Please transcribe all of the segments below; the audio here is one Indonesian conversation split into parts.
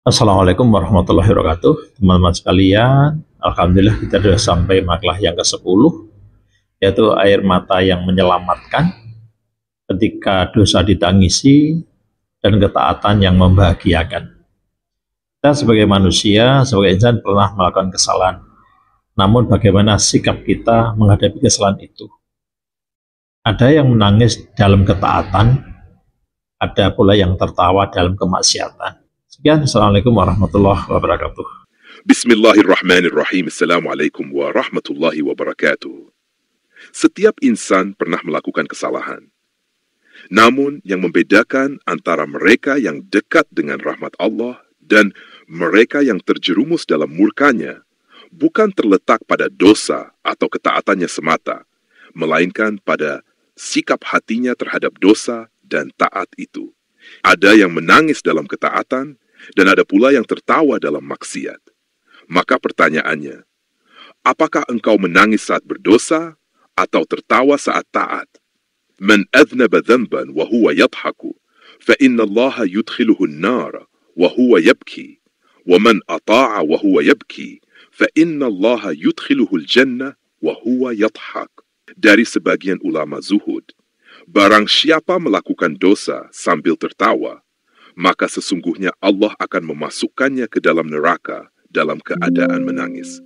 Assalamualaikum warahmatullahi wabarakatuh. Teman-teman sekalian, Alhamdulillah kita sudah sampai makalah yang ke-10, yaitu air mata yang menyelamatkan ketika dosa ditangisi dan ketaatan yang membahagiakan. Kita sebagai manusia, sebagai insan pernah melakukan kesalahan. Namun bagaimana sikap kita menghadapi kesalahan itu? Ada yang menangis dalam ketaatan, ada pula yang tertawa dalam kemaksiatan. Sekian, Assalamualaikum warahmatullahi wabarakatuh. Bismillahirrahmanirrahim. Assalamualaikum warahmatullahi wabarakatuh. Setiap insan pernah melakukan kesalahan. Namun yang membedakan antara mereka yang dekat dengan rahmat Allah dan mereka yang terjerumus dalam murkanya bukan terletak pada dosa atau ketaatannya semata, melainkan pada sikap hatinya terhadap dosa dan taat itu. Ada yang menangis dalam ketaatan dan ada pula yang tertawa dalam maksiat. Maka pertanyaannya, apakah engkau menangis saat berdosa atau tertawa saat taat? Man adhnaba dhanban wa huwa yadhaku, fa inna Allaha yudkhiluhu an-nar wa huwa yabki, wa man ata'a wa huwa yabki, fa inna Allaha yudkhiluhu al-jannah wa huwa yadhak. Dari sebagian ulama zuhud, barang siapa melakukan dosa sambil tertawa, maka sesungguhnya Allah akan memasukkannya ke dalam neraka dalam keadaan menangis.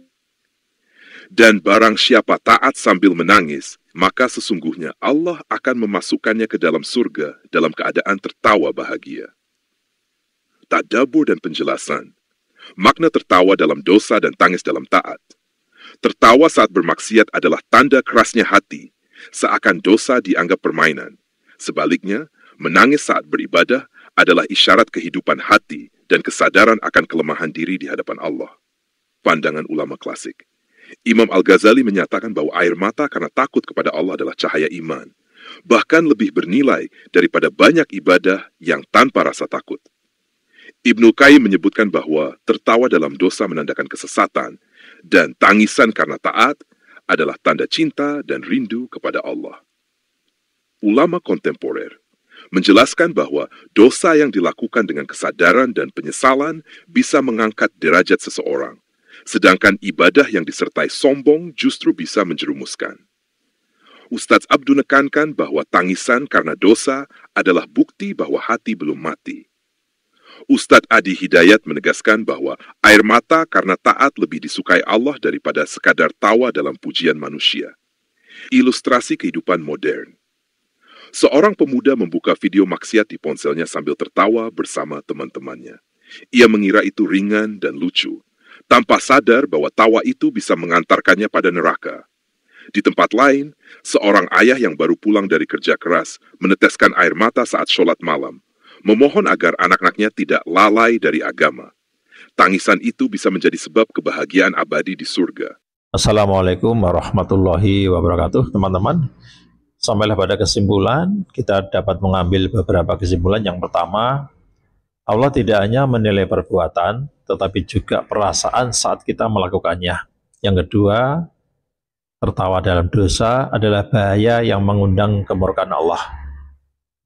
Dan barang siapa taat sambil menangis, maka sesungguhnya Allah akan memasukkannya ke dalam surga dalam keadaan tertawa bahagia. Tadabbur dan penjelasan. Makna tertawa dalam dosa dan tangis dalam taat. Tertawa saat bermaksiat adalah tanda kerasnya hati, seakan dosa dianggap permainan. Sebaliknya, menangis saat beribadah adalah isyarat kehidupan hati dan kesadaran akan kelemahan diri di hadapan Allah. Pandangan ulama klasik. Imam Al-Ghazali menyatakan bahwa air mata karena takut kepada Allah adalah cahaya iman, bahkan lebih bernilai daripada banyak ibadah yang tanpa rasa takut. Ibnu Qayyim menyebutkan bahwa tertawa dalam dosa menandakan kesesatan, dan tangisan karena taat adalah tanda cinta dan rindu kepada Allah. Ulama kontemporer menjelaskan bahwa dosa yang dilakukan dengan kesadaran dan penyesalan bisa mengangkat derajat seseorang, sedangkan ibadah yang disertai sombong justru bisa menjerumuskan. Ustadz Abdu menekankan bahwa tangisan karena dosa adalah bukti bahwa hati belum mati. Ustadz Adi Hidayat menegaskan bahwa air mata karena taat lebih disukai Allah daripada sekadar tawa dalam pujian manusia. Ilustrasi kehidupan modern. Seorang pemuda membuka video maksiat di ponselnya sambil tertawa bersama teman-temannya. Ia mengira itu ringan dan lucu, tanpa sadar bahwa tawa itu bisa mengantarkannya pada neraka. Di tempat lain, seorang ayah yang baru pulang dari kerja keras meneteskan air mata saat sholat malam, memohon agar anak-anaknya tidak lalai dari agama. Tangisan itu bisa menjadi sebab kebahagiaan abadi di surga. Assalamualaikum warahmatullahi wabarakatuh, teman-teman. Sampailah pada kesimpulan, kita dapat mengambil beberapa kesimpulan. Yang pertama, Allah tidak hanya menilai perbuatan, tetapi juga perasaan saat kita melakukannya. Yang kedua, tertawa dalam dosa adalah bahaya yang mengundang kemurkaan Allah.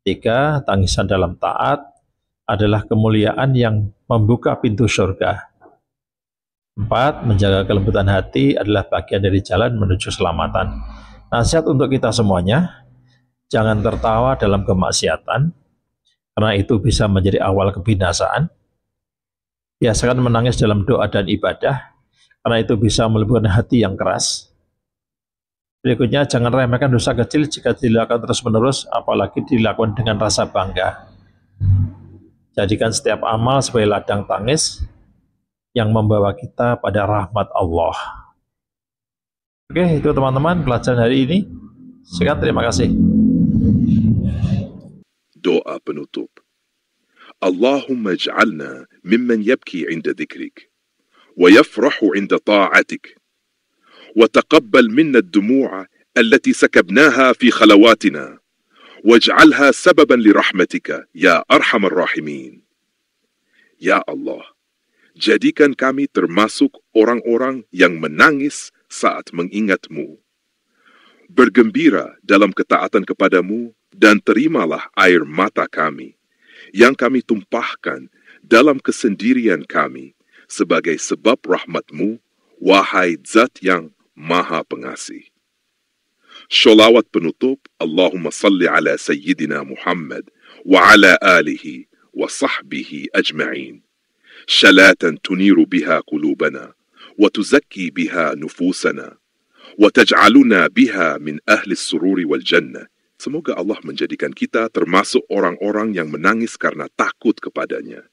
Tiga, tangisan dalam taat adalah kemuliaan yang membuka pintu surga. Empat, menjaga kelembutan hati adalah bagian dari jalan menuju keselamatan. Nasihat untuk kita semuanya, jangan tertawa dalam kemaksiatan, karena itu bisa menjadi awal kebinasaan. Biasakan menangis dalam doa dan ibadah, karena itu bisa melembutkan hati yang keras. Berikutnya, jangan remehkan dosa kecil jika dilakukan terus-menerus, apalagi dilakukan dengan rasa bangga. Jadikan setiap amal sebagai ladang tangis yang membawa kita pada rahmat Allah. Oke, itu teman-teman pelajaran hari ini. Sekian, terima kasih. Doa penutup. Allahumma ij'alna mimman yabki 'inda dhikrik wa yafrahu 'inda ta'atik wa taqabbal minna ad-dumu'a allati sakabnaha fi khalawatina waj'alha sababan li rahmatika ya arhamar rahimin. Ya Allah, jadikan kami termasuk orang-orang yang menangis saat mengingat-Mu. Bergembira dalam ketaatan kepadamu dan terimalah air mata kami yang kami tumpahkan dalam kesendirian kami sebagai sebab rahmat-Mu, wahai Zat yang Maha Pengasih. Sholawat penutup, Allahumma salli ala Sayyidina Muhammad wa ala alihi wa sahbihi ajma'in. Shalatan tuniru biha qulubana wa tuzakki biha nufusana wa taj'aluna biha min ahli sururi wal jannah. Semoga Allah menjadikan kita termasuk orang-orang yang menangis karena takut kepadanya,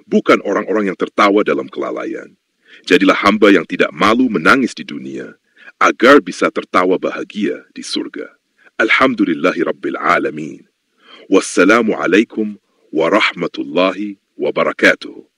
bukan orang-orang yang tertawa dalam kelalaian. Jadilah hamba yang tidak malu menangis di dunia, agar bisa tertawa bahagia di surga. Alhamdulillahi Rabbil Alamin. Wassalamualaikum warahmatullahi wabarakatuh.